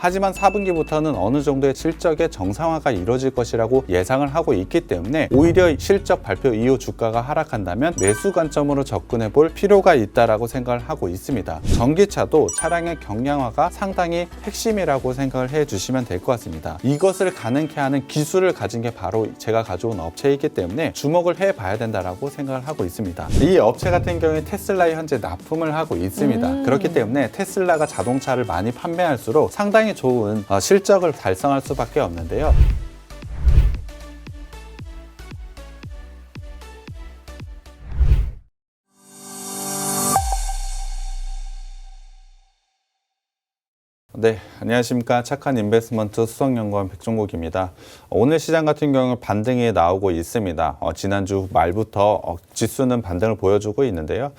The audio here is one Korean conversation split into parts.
하지만 4분기부터는 어느 정도의 실적의 정상화가 이루어질 것이라고 예상을 하고 있기 때문에 오히려 실적 발표 이후 주가가 하락한다면 매수 관점으로 접근해 볼 필요가 있다라고 생각을 하고 있습니다. 전기차도 차량의 경량화가 상당히 핵심이라고 생각을 해 주시면 될 것 같습니다. 이것을 가능케 하는 기술을 가진 게 바로 제가 가져온 업체이기 때문에 주목을 해 봐야 된다라고 생각을 하고 있습니다. 이 업체 같은 경우에 테슬라에 현재 납품을 하고 있습니다. 그렇기 때문에 테슬라가 자동차를 많이 판매할수록 상당히 좋은 실적을 달성할 수밖에 없는데요. 네, 안녕하십니까. 착한 인베스트먼트 수석연구원 백종국입니다. 오늘 시장 같은 경우는 반등이 나오고 있습니다. 지난주 말부터 지수는 반등을 보여주고 있는데요.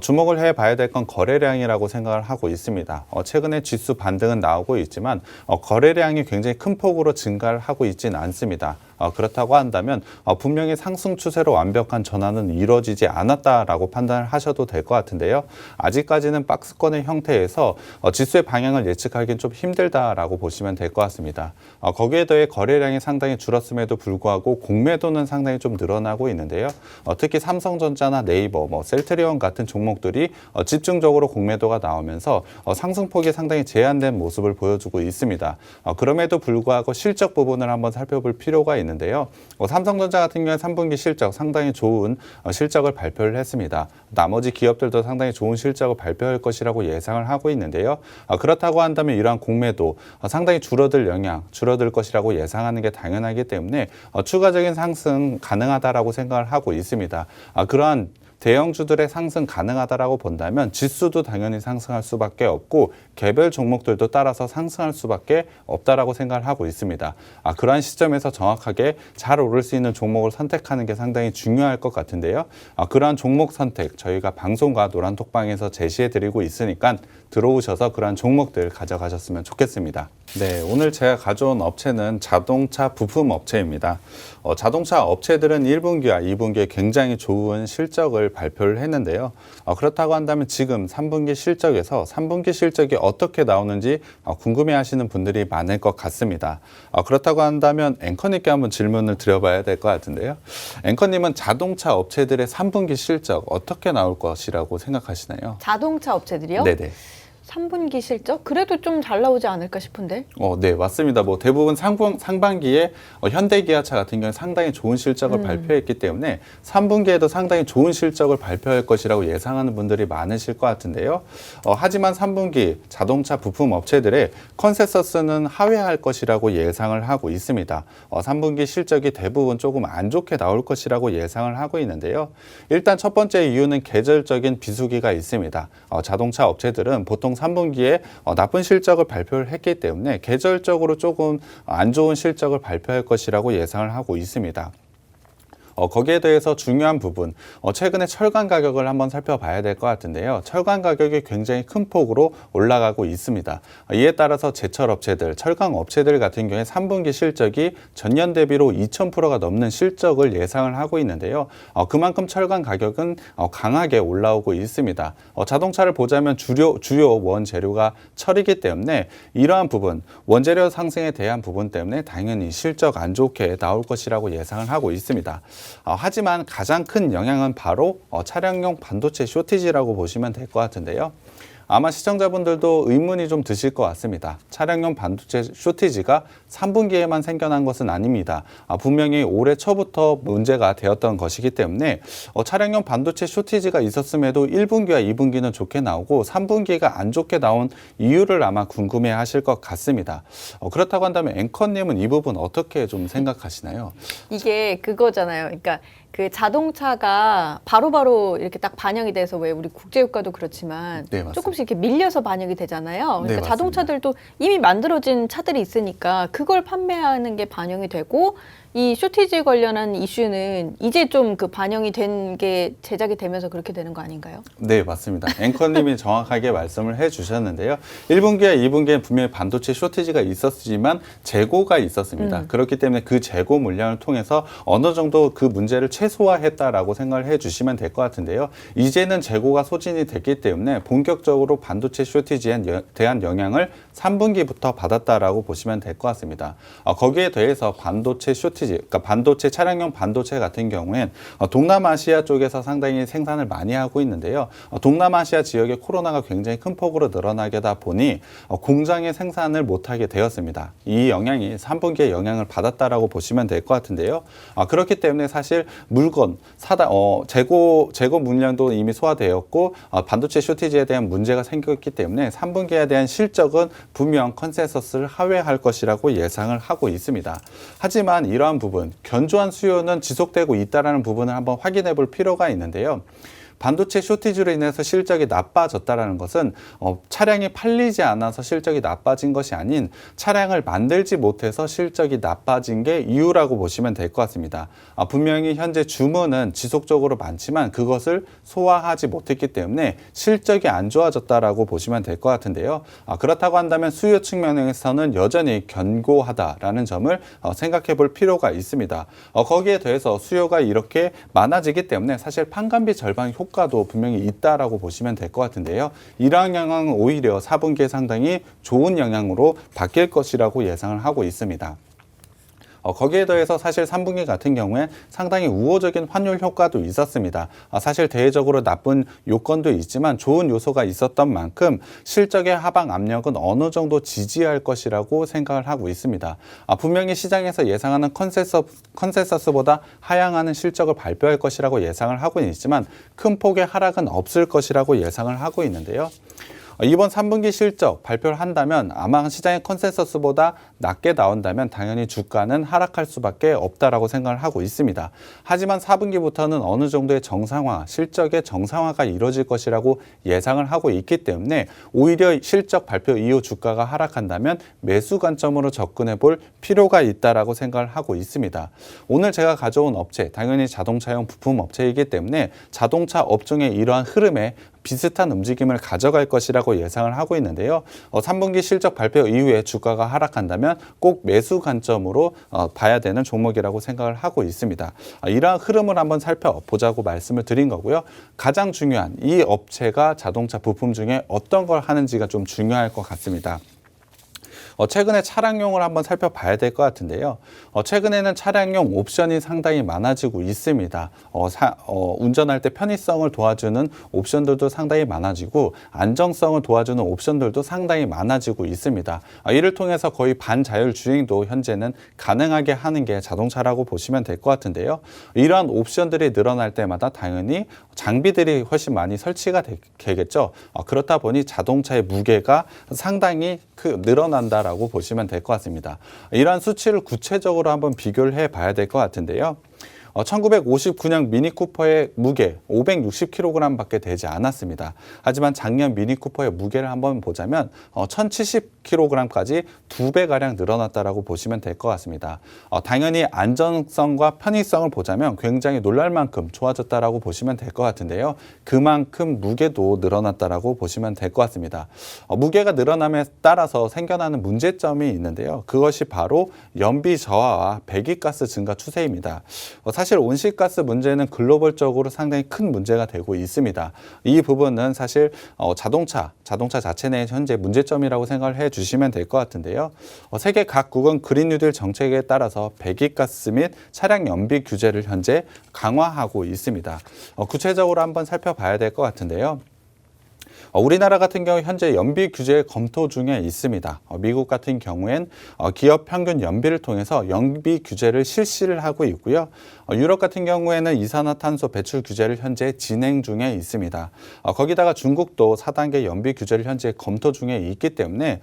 주목을 해봐야 될 건 거래량이라고 생각을 하고 있습니다. 최근에 지수 반등은 나오고 있지만 거래량이 굉장히 큰 폭으로 증가를 하고 있지는 않습니다. 그렇다고 한다면 분명히 상승 추세로 완벽한 전환은 이루어지지 않았다라고 판단을 하셔도 될 것 같은데요. 아직까지는 박스권의 형태에서 지수의 방향을 예측하기는 좀 힘들다라고 보시면 될 것 같습니다. 거기에 더해 거래량이 상당히 줄었음에도 불구하고 공매도는 상당히 좀 늘어나고 있는데요. 특히 삼성전자나 네이버, 셀트리온 같은 종목들이 집중적으로 공매도가 나오면서 상승폭이 상당히 제한된 모습을 보여주고 있습니다. 그럼에도 불구하고 실적 부분을 한번 살펴볼 필요가 있는데요. 삼성전자 같은 경우에 3분기 실적 상당히 좋은 실적을 발표를 했습니다. 나머지 기업들도 상당히 좋은 실적을 발표할 것이라고 예상을 하고 있는데요. 그렇다고 한다면 이러한 공매도 상당히 줄어들 것이라고 예상하는 게 당연하기 때문에 추가적인 상승 가능하다라고 생각을 하고 있습니다. 그러한 대형주들의 상승 가능하다라고 본다면 지수도 당연히 상승할 수밖에 없고 개별 종목들도 따라서 상승할 수밖에 없다라고 생각을 하고 있습니다. 그러한 시점에서 정확하게 잘 오를 수 있는 종목을 선택하는 게 상당히 중요할 것 같은데요. 그러한 종목 선택 저희가 방송과 노란톡방에서 제시해드리고 있으니까 들어오셔서 그러한 종목들 가져가셨으면 좋겠습니다. 네, 오늘 제가 가져온 업체는 자동차 부품 업체입니다. 자동차 업체들은 1분기와 2분기에 굉장히 좋은 실적을 발표를 했는데요. 그렇다고 한다면 지금 3분기 실적에서 3분기 실적이 어떻게 나오는지 궁금해 하시는 분들이 많을 것 같습니다. 그렇다고 한다면 앵커님께 한번 질문을 드려봐야 될 것 같은데요. 앵커님은 자동차 업체들의 3분기 실적 어떻게 나올 것이라고 생각하시나요? 자동차 업체들이요? 네네. 3분기 실적? 그래도 좀 잘 나오지 않을까 싶은데? 네, 맞습니다. 대부분 상반기에 현대기아차 같은 경우는 상당히 좋은 실적을 발표했기 때문에 3분기에도 상당히 좋은 실적을 발표할 것이라고 예상하는 분들이 많으실 것 같은데요. 하지만 3분기 자동차 부품 업체들의 컨센서스는 하회할 것이라고 예상을 하고 있습니다. 3분기 실적이 대부분 조금 안 좋게 나올 것이라고 예상을 하고 있는데요. 일단 첫 번째 이유는 계절적인 비수기가 있습니다. 자동차 업체들은 보통 3분기에 나쁜 실적을 발표를 했기 때문에 계절적으로 조금 안 좋은 실적을 발표할 것이라고 예상을 하고 있습니다. 거기에 대해서 중요한 부분, 최근에 철강 가격을 한번 살펴봐야 될 것 같은데요. 철강 가격이 굉장히 큰 폭으로 올라가고 있습니다. 이에 따라서 제철 업체들, 철강 업체들 같은 경우에 3분기 실적이 전년 대비로 2000%가 넘는 실적을 예상을 하고 있는데요. 그만큼 철강 가격은 강하게 올라오고 있습니다. 자동차를 보자면 주요 원재료가 철이기 때문에 이러한 부분, 원재료 상승에 대한 부분 때문에 당연히 실적 안 좋게 나올 것이라고 예상을 하고 있습니다. 하지만 가장 큰 영향은 바로 차량용 반도체 쇼티지라고 보시면 될 것 같은데요. 아마 시청자분들도 의문이 좀 드실 것 같습니다. 차량용 반도체 쇼티지가 3분기에만 생겨난 것은 아닙니다. 분명히 올해 초부터 문제가 되었던 것이기 때문에 차량용 반도체 쇼티지가 있었음에도 1분기와 2분기는 좋게 나오고 3분기가 안 좋게 나온 이유를 아마 궁금해 하실 것 같습니다. 그렇다고 한다면 앵커님은 이 부분 어떻게 좀 생각하시나요? 이게 그거잖아요. 그러니까 그 자동차가 바로바로 이렇게 딱 반영이 돼서 왜 우리 국제유가도 그렇지만 네, 조금씩 이렇게 밀려서 반영이 되잖아요. 그러니까 네, 자동차들도 이미 만들어진 차들이 있으니까 그걸 판매하는 게 반영이 되고 이 쇼티지 관련한 이슈는 이제 좀 그 반영이 된 게 제작이 되면서 그렇게 되는 거 아닌가요? 네, 맞습니다. 앵커님이 정확하게 말씀을 해주셨는데요. 1분기와 2분기에 분명히 반도체 쇼티지가 있었지만 재고가 있었습니다. 그렇기 때문에 그 재고 물량을 통해서 어느 정도 그 문제를 최소화했다라고 생각을 해주시면 될 것 같은데요. 이제는 재고가 소진이 됐기 때문에 본격적으로 반도체 쇼티지에 대한 영향을 3분기부터 받았다라고 보시면 될 것 같습니다. 거기에 대해서 반도체 쇼티지, 그러니까 반도체 차량용 반도체 같은 경우엔 동남아시아 쪽에서 상당히 생산을 많이 하고 있는데요. 동남아시아 지역에 코로나가 굉장히 큰 폭으로 늘어나게다 보니 공장의 생산을 못하게 되었습니다. 이 영향이 3분기에 영향을 받았다라고 보시면 될 것 같은데요. 그렇기 때문에 사실 물건 재고 물량도 이미 소화되었고 반도체 쇼티지에 대한 문제가 생겼기 때문에 3분기에 대한 실적은 분명 컨센서스를 하회할 것이라고 예상을 하고 있습니다. 하지만 이러한 부분, 견조한 수요는 지속되고 있다는 부분을 한번 확인해 볼 필요가 있는데요. 반도체 쇼티지로 인해서 실적이 나빠졌다는 것은 차량이 팔리지 않아서 실적이 나빠진 것이 아닌 차량을 만들지 못해서 실적이 나빠진 게 이유라고 보시면 될 것 같습니다. 분명히 현재 주문은 지속적으로 많지만 그것을 소화하지 못했기 때문에 실적이 안 좋아졌다라고 보시면 될 것 같은데요. 그렇다고 한다면 수요 측면에서는 여전히 견고하다라는 점을 생각해 볼 필요가 있습니다. 거기에 더해서 수요가 이렇게 많아지기 때문에 사실 판관비 절반 효과도 분명히 있다라고 보시면 될 것 같은데요. 이러한 영향은 오히려 4분기에 상당히 좋은 영향으로 바뀔 것이라고 예상을 하고 있습니다. 거기에 더해서 사실 3분기 같은 경우에 상당히 우호적인 환율 효과도 있었습니다. 사실 대외적으로 나쁜 요건도 있지만 좋은 요소가 있었던 만큼 실적의 하방 압력은 어느 정도 지지할 것이라고 생각을 하고 있습니다. 분명히 시장에서 예상하는 컨센서스보다 하향하는 실적을 발표할 것이라고 예상을 하고 있지만 큰 폭의 하락은 없을 것이라고 예상을 하고 있는데요. 이번 3분기 실적 발표를 한다면 아마 시장의 컨센서스보다 낮게 나온다면 당연히 주가는 하락할 수밖에 없다라고 생각을 하고 있습니다. 하지만 4분기부터는 어느 정도의 정상화, 실적의 정상화가 이루어질 것이라고 예상을 하고 있기 때문에 오히려 실적 발표 이후 주가가 하락한다면 매수 관점으로 접근해 볼 필요가 있다라고 생각을 하고 있습니다. 오늘 제가 가져온 업체, 당연히 자동차용 부품 업체이기 때문에 자동차 업종의 이러한 흐름에 비슷한 움직임을 가져갈 것이라고 예상을 하고 있는데요. 3분기 실적 발표 이후에 주가가 하락한다면 꼭 매수 관점으로 봐야 되는 종목이라고 생각을 하고 있습니다. 이러한 흐름을 한번 살펴보자고 말씀을 드린 거고요. 가장 중요한 이 업체가 자동차 부품 중에 어떤 걸 하는지가 좀 중요할 것 같습니다. 최근에 차량용을 한번 살펴봐야 될 것 같은데요. 최근에는 차량용 옵션이 상당히 많아지고 있습니다. 운전할 때 편의성을 도와주는 옵션들도 상당히 많아지고 안정성을 도와주는 옵션들도 상당히 많아지고 있습니다. 이를 통해서 거의 반자율 주행도 현재는 가능하게 하는 게 자동차라고 보시면 될 것 같은데요. 이러한 옵션들이 늘어날 때마다 당연히 장비들이 훨씬 많이 설치가 되겠죠. 그렇다 보니 자동차의 무게가 상당히 늘어난다라고 보시면 될 것 같습니다. 이러한 수치를 구체적으로 한번 비교를 해 봐야 될 것 같은데요. 1959년 미니쿠퍼의 무게 560kg 밖에 되지 않았습니다. 하지만 작년 미니쿠퍼의 무게를 한번 보자면 1070kg까지 2배가량 늘어났다라고 보시면 될 것 같습니다. 당연히 안전성과 편의성을 보자면 굉장히 놀랄 만큼 좋아졌다라고 보시면 될 것 같은데요. 그만큼 무게도 늘어났다라고 보시면 될 것 같습니다. 무게가 늘어남에 따라서 생겨나는 문제점이 있는데요. 그것이 바로 연비 저하와 배기가스 증가 추세입니다. 사실 온실가스 문제는 글로벌적으로 상당히 큰 문제가 되고 있습니다. 이 부분은 사실 자동차 자체 내 현재 문제점이라고 생각을 해 주시면 될 것 같은데요. 세계 각국은 그린 뉴딜 정책에 따라서 배기가스 및 차량 연비 규제를 현재 강화하고 있습니다. 구체적으로 한번 살펴봐야 될 것 같은데요. 우리나라 같은 경우 현재 연비 규제 검토 중에 있습니다. 미국 같은 경우엔 기업 평균 연비를 통해서 연비 규제를 실시를 하고 있고요. 유럽 같은 경우에는 이산화탄소 배출 규제를 현재 진행 중에 있습니다. 거기다가 중국도 4단계 연비 규제를 현재 검토 중에 있기 때문에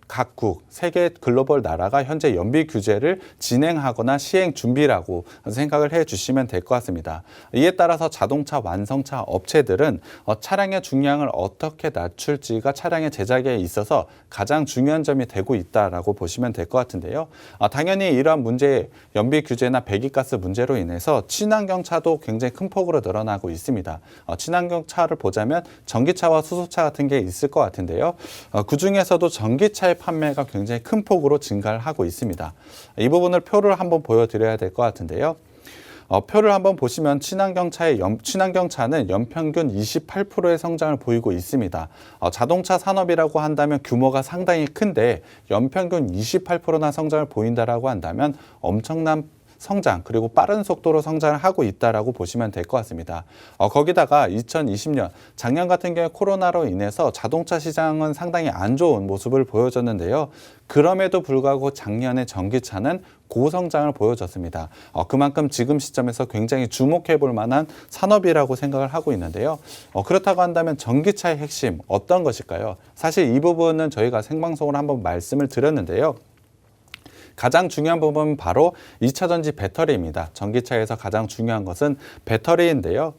각국 세계 글로벌 나라가 현재 연비 규제를 진행하거나 시행 준비라고 생각을 해 주시면 될 것 같습니다. 이에 따라서 자동차 완성차 업체들은 차량의 중량을 어떻게 낮출지가 차량의 제작에 있어서 가장 중요한 점이 되고 있다라고 보시면 될 것 같은데요. 당연히 이러한 문제, 연비 규제나 배기가스 문제로 인해서 친환경차도 굉장히 큰 폭으로 늘어나고 있습니다. 친환경차를 보자면 전기차와 수소차 같은 게 있을 것 같은데요. 그중에서도 전기차의 판매가 굉장히 큰 폭으로 증가를 하고 있습니다. 이 부분을 표를 한번 보여드려야 될 것 같은데요. 표를 한번 보시면 친환경차는 연평균 28%의 성장을 보이고 있습니다. 자동차 산업이라고 한다면 규모가 상당히 큰데 연평균 28%나 성장을 보인다라고 한다면 엄청난 성장 그리고 빠른 속도로 성장을 하고 있다라고 보시면 될 것 같습니다. 거기다가 2020년 작년 같은 경우에 코로나로 인해서 자동차 시장은 상당히 안 좋은 모습을 보여줬는데요. 그럼에도 불구하고 작년에 전기차는 고성장을 보여줬습니다. 그만큼 지금 시점에서 굉장히 주목해 볼 만한 산업이라고 생각을 하고 있는데요. 그렇다고 한다면 전기차의 핵심 어떤 것일까요? 사실 이 부분은 저희가 생방송으로 한번 말씀을 드렸는데요. 가장 중요한 부분은 바로 2차 전지 배터리입니다. 전기차에서 가장 중요한 것은 배터리인데요.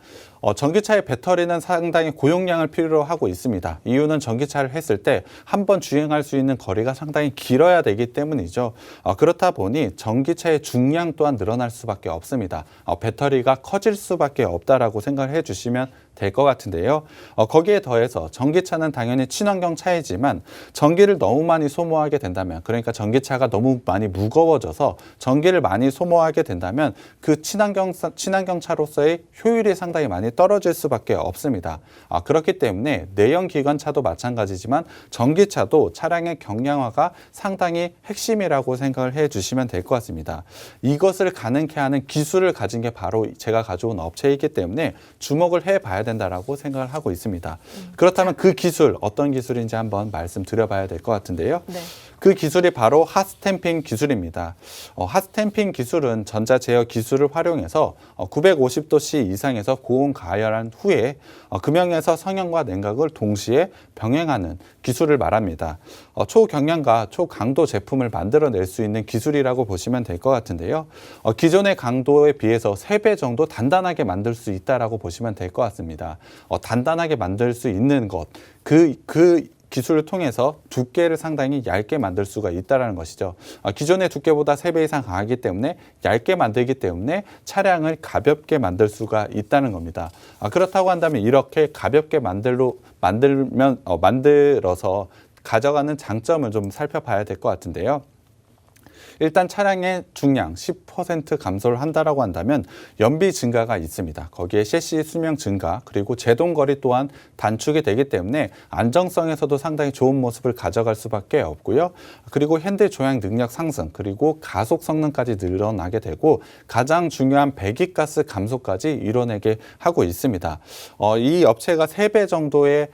전기차의 배터리는 상당히 고용량을 필요로 하고 있습니다. 이유는 전기차를 했을 때 한 번 주행할 수 있는 거리가 상당히 길어야 되기 때문이죠. 그렇다 보니 전기차의 중량 또한 늘어날 수밖에 없습니다. 배터리가 커질 수밖에 없다라고 생각을 해주시면 될 것 같은데요. 거기에 더해서 전기차는 당연히 친환경 차이지만 전기를 너무 많이 소모하게 된다면, 그러니까 전기차가 너무 많이 무거워져서 전기를 많이 소모하게 된다면 그 친환경차로서의 효율이 상당히 많이 떨어질 수밖에 없습니다. 그렇기 때문에 내연기관차도 마찬가지지만 전기차도 차량의 경량화가 상당히 핵심이라고 생각을 해주시면 될 것 같습니다. 이것을 가능케 하는 기술을 가진 게 바로 제가 가져온 업체이기 때문에 주목을 해봐야 된다라고 생각을 하고 있습니다. 그렇다면 그 기술, 어떤 기술인지 한번 말씀드려봐야 될 것 같은데요. 네. 그 기술이 바로 핫스탬핑 기술입니다. 핫스탬핑 기술은 전자제어 기술을 활용해서 950도씨 이상에서 고온 가열한 후에 금형에서 성형과 냉각을 동시에 병행하는 기술을 말합니다. 초경량과 초강도 제품을 만들어낼 수 있는 기술이라고 보시면 될 것 같은데요. 기존의 강도에 비해서 3배 정도 단단하게 만들 수 있다라고 보시면 될 것 같습니다. 단단하게 만들 수 있는 것, 그 기술을 통해서 두께를 상당히 얇게 만들 수가 있다는 것이죠. 기존의 두께보다 3배 이상 강하기 때문에 얇게 만들기 때문에 차량을 가볍게 만들 수가 있다는 겁니다. 그렇다고 한다면 이렇게 가볍게 만들어서 가져가는 장점을 좀 살펴봐야 될 것 같은데요. 일단 차량의 중량 10% 감소를 한다라고 한다면 연비 증가가 있습니다. 거기에 셰시 수명 증가 그리고 제동거리 또한 단축이 되기 때문에 안정성에서도 상당히 좋은 모습을 가져갈 수밖에 없고요. 그리고 핸들 조향 능력 상승 그리고 가속 성능까지 늘어나게 되고 가장 중요한 배기가스 감소까지 이뤄내게 하고 있습니다. 이 업체가 3배 정도의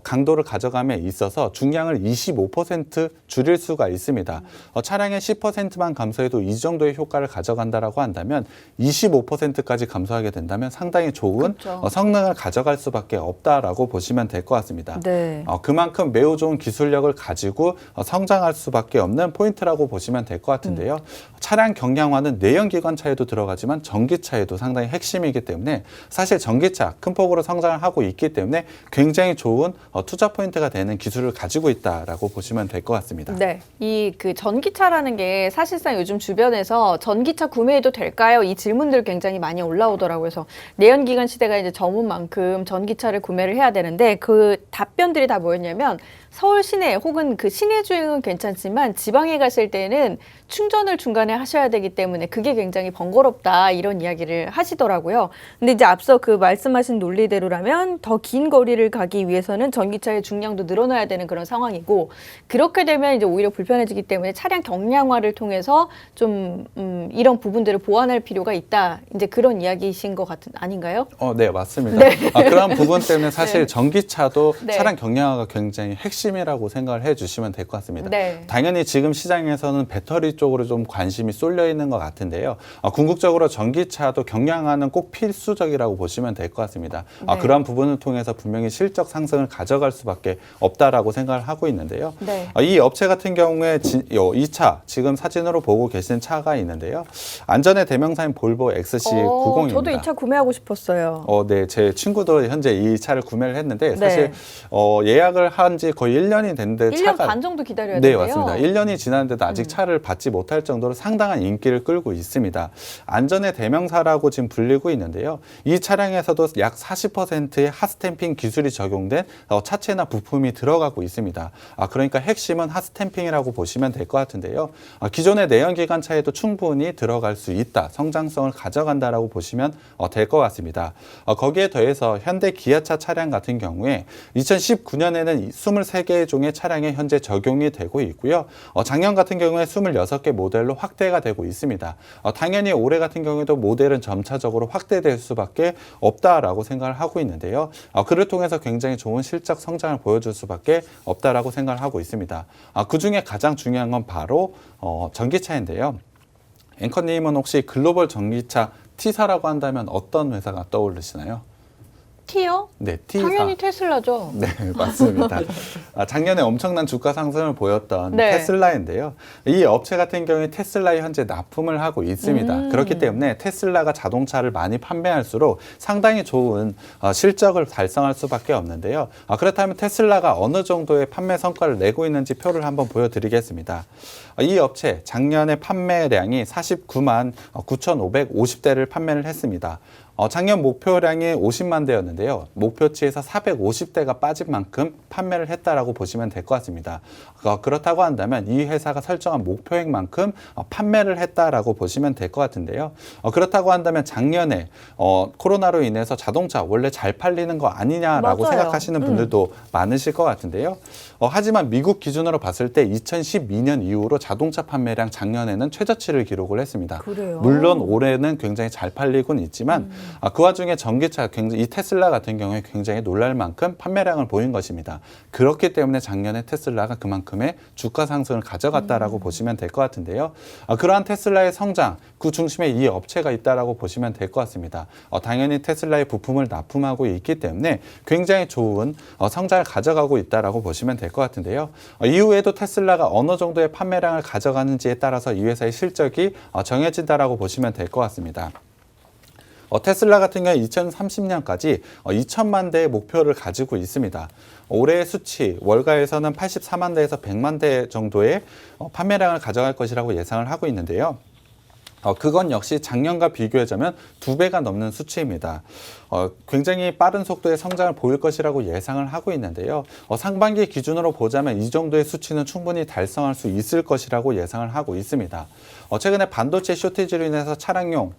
강도를 가져감에 있어서 중량을 25% 줄일 수가 있습니다. 차량의 10%만 감소해도 이 정도의 효과를 가져간다라고 한다면 25%까지 감소하게 된다면 상당히 좋은 그렇죠. 성능을 가져갈 수밖에 없다라고 보시면 될 것 같습니다. 네. 그만큼 매우 좋은 기술력을 가지고 성장할 수밖에 없는 포인트라고 보시면 될 것 같은데요. 차량 경량화는 내연기관차에도 들어가지만 전기차에도 상당히 핵심이기 때문에 사실 전기차 큰 폭으로 성장을 하고 있기 때문에 굉장히 좋은 투자 포인트가 되는 기술을 가지고 있다라고 보시면 될 것 같습니다. 네. 이 그 전기차라는 게 사실상 요즘 주변에서 전기차 구매해도 될까요? 이 질문들 굉장히 많이 올라오더라고요. 그래서 내연기관 시대가 이제 저문 만큼 전기차를 구매를 해야 되는데 그 답변들이 다 뭐였냐면 서울 시내 혹은 그 시내 주행은 괜찮지만 지방에 가실 때는 충전을 중간에 하셔야 되기 때문에 그게 굉장히 번거롭다 이런 이야기를 하시더라고요. 근데 이제 앞서 그 말씀하신 논리대로라면 더 긴 거리를 가기 위해서는 전기차의 중량도 늘어나야 되는 그런 상황이고 그렇게 되면 이제 오히려 불편해지기 때문에 차량 경량화를 통해서 좀 이런 부분들을 보완할 필요가 있다. 이제 그런 이야기이신 것 같은 아닌가요? 네, 맞습니다. 그런 부분 때문에 사실 네. 전기차도 네. 차량 경량화가 굉장히 핵심이라고 생각을 해주시면 될 것 같습니다. 네. 당연히 지금 시장에서는 배터리 쪽으로 좀 관심이 쏠려 있는 것 같은데요. 궁극적으로 전기차도 경량화는 꼭 필수적이라고 보시면 될 것 같습니다. 네. 그런 부분을 통해서 분명히 실적 상승을 성장성을 가져갈 수밖에 없다라고 생각을 하고 있는데요. 네. 이 업체 같은 경우에 이 차 지금 사진으로 보고 계신 차가 있는데요. 안전의 대명사인 볼보 XC90입니다. 저도 이 차 구매하고 싶었어요. 네, 제 친구도 현재 이 차를 구매를 했는데 네. 사실 예약을 한 지 거의 1년이 됐는데 1년 차가 반 정도 기다려야 네, 돼요. 맞습니다. 1년이 지났는데도 아직 차를 받지 못할 정도로 상당한 인기를 끌고 있습니다. 안전의 대명사라고 지금 불리고 있는데요. 이 차량에서도 약 40%의 핫스탬핑 기술이 적용된 차체나 부품이 들어가고 있습니다. 그러니까 핵심은 핫스탬핑이라고 보시면 될 것 같은데요. 기존의 내연기관차에도 충분히 들어갈 수 있다. 성장성을 가져간다라고 보시면 될 것 같습니다. 거기에 더해서 현대 기아차 차량 같은 경우에 2019년에는 23개 종의 차량에 현재 적용이 되고 있고요. 작년 같은 경우에 26개 모델로 확대가 되고 있습니다. 당연히 올해 같은 경우에도 모델은 점차적으로 확대될 수밖에 없다라고 생각을 하고 있는데요. 그를 통해서 굉장히 좋은 실적 성장을 보여줄 수밖에 없다라고 생각을 하고 있습니다. 그중에 가장 중요한 건 바로 전기차인데요. 앵커님은 혹시 글로벌 전기차 T사라고 한다면 어떤 회사가 떠오르시나요? T요? 네, T사. 당연히 테슬라죠. 네, 맞습니다. 작년에 엄청난 주가 상승을 보였던 네. 테슬라인데요. 이 업체 같은 경우에 테슬라에 현재 납품을 하고 있습니다. 그렇기 때문에 테슬라가 자동차를 많이 판매할수록 상당히 좋은 실적을 달성할 수밖에 없는데요. 그렇다면 테슬라가 어느 정도의 판매 성과를 내고 있는지 표를 한번 보여드리겠습니다. 이 업체 작년에 판매량이 49만 9,550대를 판매를 했습니다. 작년 목표량이 50만 대였는데요. 목표치에서 450대가 빠진 만큼 판매를 했다라고 보시면 될 것 같습니다. 그렇다고 한다면 이 회사가 설정한 목표액만큼 판매를 했다라고 보시면 될 것 같은데요. 그렇다고 한다면 작년에 코로나로 인해서 자동차 원래 잘 팔리는 거 아니냐라고 맞아요. 생각하시는 분들도 많으실 것 같은데요. 하지만 미국 기준으로 봤을 때 2012년 이후로 자동차 판매량 작년에는 최저치를 기록을 했습니다. 그래요? 물론 올해는 굉장히 잘 팔리고는 있지만 그 와중에 전기차 이 테슬라 같은 경우에 굉장히 놀랄 만큼 판매량을 보인 것입니다. 그렇기 때문에 작년에 테슬라가 그만큼의 주가 상승을 가져갔다라고 보시면 될 것 같은데요. 그러한 테슬라의 성장, 그 중심에 이 업체가 있다라고 보시면 될 것 같습니다. 당연히 테슬라의 부품을 납품하고 있기 때문에 굉장히 좋은 성장을 가져가고 있다라고 보시면 될 것 같은데요. 이후에도 테슬라가 어느 정도의 판매량을 가져가는지에 따라서 이 회사의 실적이 정해진다라고 보시면 될 것 같습니다. 테슬라 같은 경우에 2030년까지 2천만 대의 목표를 가지고 있습니다. 올해의 수치 월가에서는 84만 대에서 100만 대 정도의 판매량을 가져갈 것이라고 예상을 하고 있는데요. 그건 역시 작년과 비교하자면 2배가 넘는 수치입니다. 굉장히 빠른 속도의 성장을 보일 것이라고 예상을 하고 있는데요. 상반기 기준으로 보자면 이 정도의 수치는 충분히 달성할 수 있을 것이라고 예상을 하고 있습니다. 최근에 반도체 쇼티지로 인해서 차량용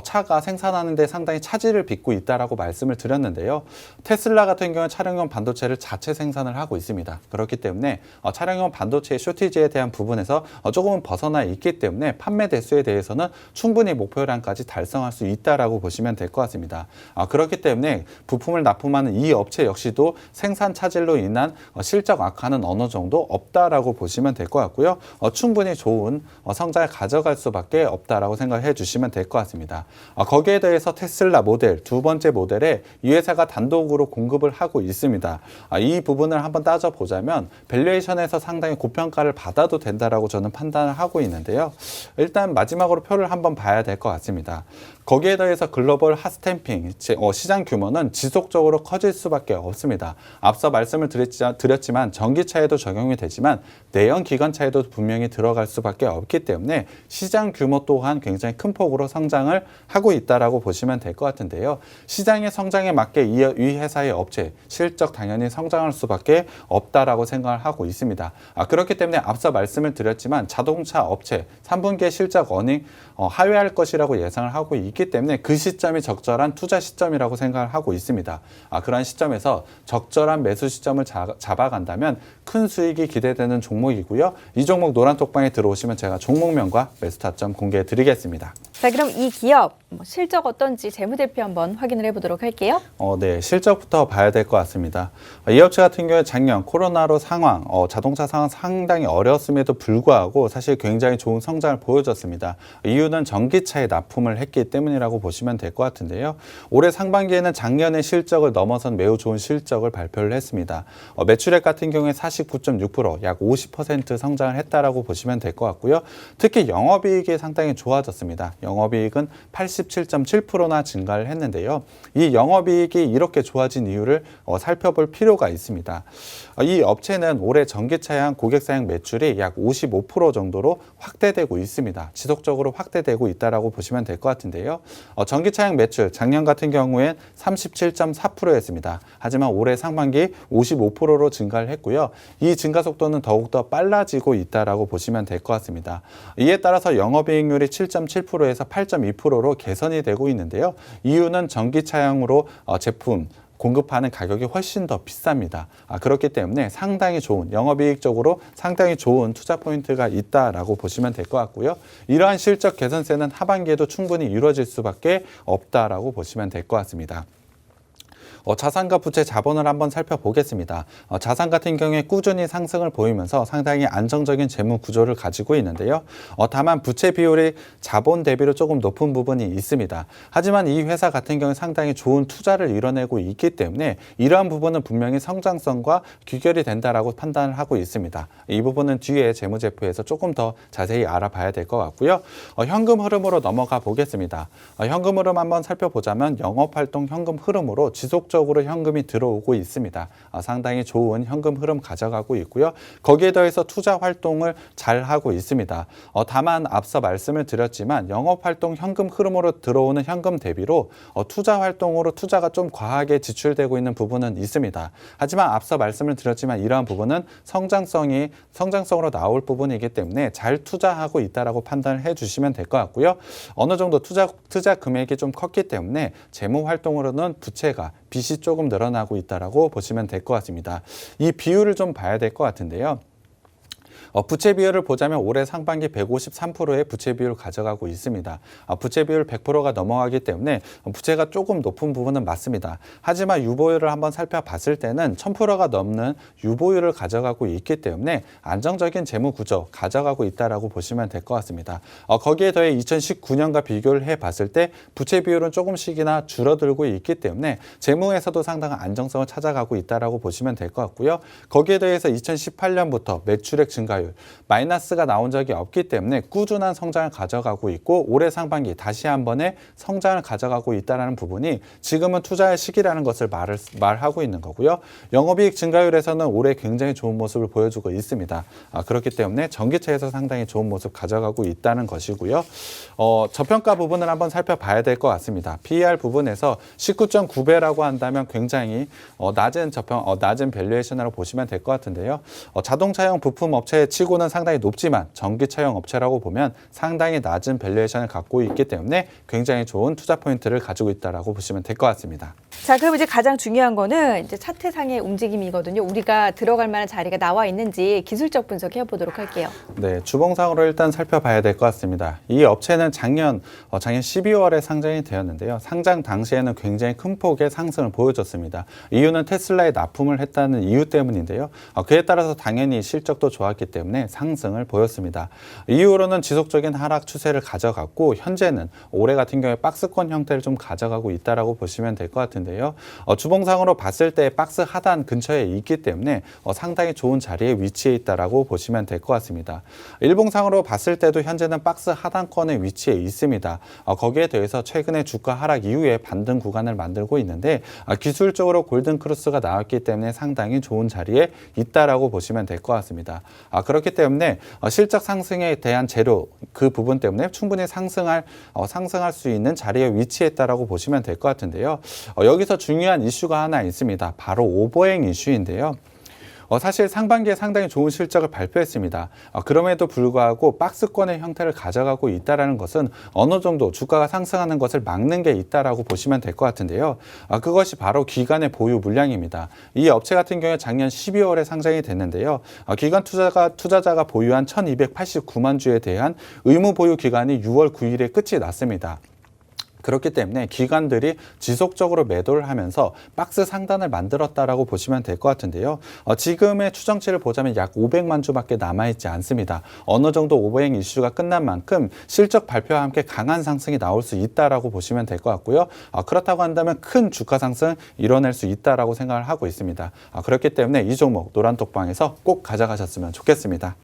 차가 생산하는 데 상당히 차질을 빚고 있다라고 말씀을 드렸는데요. 테슬라 같은 경우는 차량용 반도체를 자체 생산을 하고 있습니다. 그렇기 때문에 차량용 반도체의 쇼티지에 대한 부분에서 조금은 벗어나 있기 때문에 판매 대수에 대해서는 충분히 목표량까지 달성할 수 있다라고 보시면 될 것 같습니다. 그렇기 때문에 부품을 납품하는 이 업체 역시도 생산 차질로 인한 실적 악화는 어느 정도 없다라고 보시면 될 것 같고요. 충분히 좋은 성장을 가져갈 수밖에 없다라고 생각해 주시면 될 것 같습니다. 거기에 대해서 테슬라 모델, 두 번째 모델에 이 회사가 단독으로 공급을 하고 있습니다. 이 부분을 한번 따져보자면 밸류에이션에서 상당히 고평가를 받아도 된다라고 저는 판단을 하고 있는데요. 일단 마지막으로 표를 한번 봐야 될 것 같습니다. 거기에 더해서 글로벌 핫스탬핑, 시장 규모는 지속적으로 커질 수밖에 없습니다. 앞서 말씀을 드렸지만 전기차에도 적용이 되지만 내연 기관차에도 분명히 들어갈 수밖에 없기 때문에 시장 규모 또한 굉장히 큰 폭으로 성장을 하고 있다라고 보시면 될 것 같은데요. 시장의 성장에 맞게 이 회사의 업체 실적 당연히 성장할 수밖에 없다라고 생각을 하고 있습니다. 그렇기 때문에 앞서 말씀을 드렸지만 자동차 업체 3분기의 실적 어닝 하회할 것이라고 예상을 하고 있기 때문에 그 시점이 적절한 투자 시점이라고 생각을 하고 있습니다. 그런 시점에서 적절한 매수 시점을 잡아간다면 큰 큰 수익이 기대되는 종목이고요. 이 종목 노란톡방에 들어오시면 제가 종목명과 매수 타점 공개해 드리겠습니다. 자, 그럼 이 기업 실적 어떤지 재무제표 한번 확인을 해보도록 할게요. 네, 실적부터 봐야 될 것 같습니다. 이 업체 같은 경우에 작년 코로나로 상황, 자동차 상황 상당히 어려웠음에도 불구하고 사실 굉장히 좋은 성장을 보여줬습니다. 이유는 전기차에 납품을 했기 때문이라고 보시면 될 것 같은데요. 올해 상반기에는 작년의 실적을 넘어선 매우 좋은 실적을 발표를 했습니다. 매출액 같은 경우에 49.6%, 약 50% 성장을 했다라고 보시면 될 것 같고요. 특히 영업이익이 상당히 좋아졌습니다. 영업이익은 87.7%나 증가를 했는데요. 이 영업이익이 이렇게 좋아진 이유를 살펴볼 필요가 있습니다. 이 업체는 올해 전기차량 고객사양 매출이 약 55% 정도로 확대되고 있습니다. 지속적으로 확대되고 있다라고 보시면 될 것 같은데요. 전기차량 매출 작년 같은 경우엔 37.4%였습니다. 하지만 올해 상반기 55%로 증가를 했고요. 이 증가 속도는 더욱더 빨라지고 있다라고 보시면 될 것 같습니다. 이에 따라서 영업이익률이 7.7%에서 8.2%로 개선이 되고 있는데요. 이유는 전기차량으로 제품 공급하는 가격이 훨씬 더 비쌉니다. 그렇기 때문에 상당히 좋은 영업이익적으로 상당히 좋은 투자 포인트가 있다라고 보시면 될 것 같고요. 이러한 실적 개선세는 하반기에도 충분히 이루어질 수밖에 없다라고 보시면 될 것 같습니다. 자산과 부채 자본을 한번 살펴보겠습니다. 자산 같은 경우에 꾸준히 상승을 보이면서 상당히 안정적인 재무 구조를 가지고 있는데요. 다만 부채 비율이 자본 대비로 조금 높은 부분이 있습니다. 하지만 이 회사 같은 경우에 상당히 좋은 투자를 이뤄내고 있기 때문에 이러한 부분은 분명히 성장성과 귀결이 된다라고 판단을 하고 있습니다. 이 부분은 뒤에 재무제표에서 조금 더 자세히 알아봐야 될 것 같고요. 현금 흐름으로 넘어가 보겠습니다. 현금 흐름 한번 살펴보자면 영업활동 현금 흐름으로 지속적으로 현금이 들어오고 있습니다. 상당히 좋은 현금 흐름 가져가고 있고요. 거기에 더해서 투자 활동을 잘 하고 있습니다. 다만 앞서 말씀을 드렸지만 영업활동 현금 흐름으로 들어오는 현금 대비로 투자 활동으로 투자가 좀 과하게 지출되고 있는 부분은 있습니다. 하지만 앞서 말씀을 드렸지만 이러한 부분은 성장성으로 나올 부분이기 때문에 잘 투자하고 있다라고 판단을 해주시면 될 것 같고요. 어느 정도 투자 금액이 좀 컸기 때문에 재무 활동으로는 부채가 빚이 조금 늘어나고 있다라고 보시면 될 것 같습니다. 이 비율을 좀 봐야 될 것 같은데요. 부채 비율을 보자면 올해 상반기 153%의 부채 비율을 가져가고 있습니다. 부채 비율 100%가 넘어가기 때문에 부채가 조금 높은 부분은 맞습니다. 하지만 유보율을 한번 살펴봤을 때는 1000%가 넘는 유보율을 가져가고 있기 때문에 안정적인 재무 구조 가져가고 있다라고 보시면 될 것 같습니다. 거기에 더해 2019년과 비교를 해봤을 때 부채 비율은 조금씩이나 줄어들고 있기 때문에 재무에서도 상당한 안정성을 찾아가고 있다라고 보시면 될 것 같고요. 거기에 더해서 2018년부터 매출액 증가율 마이너스가 나온 적이 없기 때문에 꾸준한 성장을 가져가고 있고 올해 상반기 다시 한 번의 성장을 가져가고 있다는 부분이 지금은 투자의 시기라는 것을 말하고 있는 거고요. 영업이익 증가율에서는 올해 굉장히 좋은 모습을 보여주고 있습니다. 그렇기 때문에 전기차에서 상당히 좋은 모습 가져가고 있다는 것이고요. 저평가 부분을 한번 살펴봐야 될 것 같습니다. PER 부분에서 19.9배라고 한다면 굉장히 낮은 밸류에이션이라고 보시면 될 것 같은데요. 자동차용 부품 업체 치고는 상당히 높지만 전기차용 업체라고 보면 상당히 낮은 밸류에이션을 갖고 있기 때문에 굉장히 좋은 투자 포인트를 가지고 있다라고 보시면 될 것 같습니다. 자, 그럼 이제 가장 중요한 거는 이제 차트상의 움직임이거든요. 우리가 들어갈 만한 자리가 나와 있는지 기술적 분석해 보도록 할게요. 네, 주봉상으로 일단 살펴봐야 될 것 같습니다. 이 업체는 작년 12월에 상장이 되었는데요. 상장 당시에는 굉장히 큰 폭의 상승을 보여줬습니다. 이유는 테슬라에 납품을 했다는 이유 때문인데요. 그에 따라서 당연히 실적도 좋았기 때문에 상승을 보였습니다. 이후로는 지속적인 하락 추세를 가져갔고 현재는 올해 같은 경우에 박스권 형태를 좀 가져가고 있다라고 보시면 될 것 같은데요. 주봉상으로 봤을 때 박스 하단 근처에 있기 때문에 상당히 좋은 자리에 위치해 있다라고 보시면 될 것 같습니다. 일봉상으로 봤을 때도 현재는 박스 하단권에 위치해 있습니다. 거기에 더해서 최근에 주가 하락 이후에 반등 구간을 만들고 있는데 기술적으로 골든 크로스가 나왔기 때문에 상당히 좋은 자리에 있다라고 보시면 될 것 같습니다. 그렇기 때문에 실적 상승에 대한 재료 그 부분 때문에 충분히 상승할 수 있는 자리에 위치했다라고 보시면 될 것 같은데요. 여기서 중요한 이슈가 하나 있습니다. 바로 오버행 이슈인데요. 사실 상반기에 상당히 좋은 실적을 발표했습니다. 그럼에도 불구하고 박스권의 형태를 가져가고 있다는 것은 어느 정도 주가가 상승하는 것을 막는 게 있다라고 보시면 될 것 같은데요. 그것이 바로 기관의 보유 물량입니다. 이 업체 같은 경우에 작년 12월에 상장이 됐는데요. 기관 투자자가 보유한 1289만 주에 대한 의무 보유 기간이 6월 9일에 끝이 났습니다. 그렇기 때문에 기관들이 지속적으로 매도를 하면서 박스 상단을 만들었다라고 보시면 될 것 같은데요. 지금의 추정치를 보자면 약 500만 주밖에 남아있지 않습니다. 어느 정도 오버행 이슈가 끝난 만큼 실적 발표와 함께 강한 상승이 나올 수 있다라고 보시면 될 것 같고요. 그렇다고 한다면 큰 주가 상승 이뤄낼 수 있다라고 생각을 하고 있습니다. 그렇기 때문에 이 종목 노란톡방에서 꼭 가져가셨으면 좋겠습니다.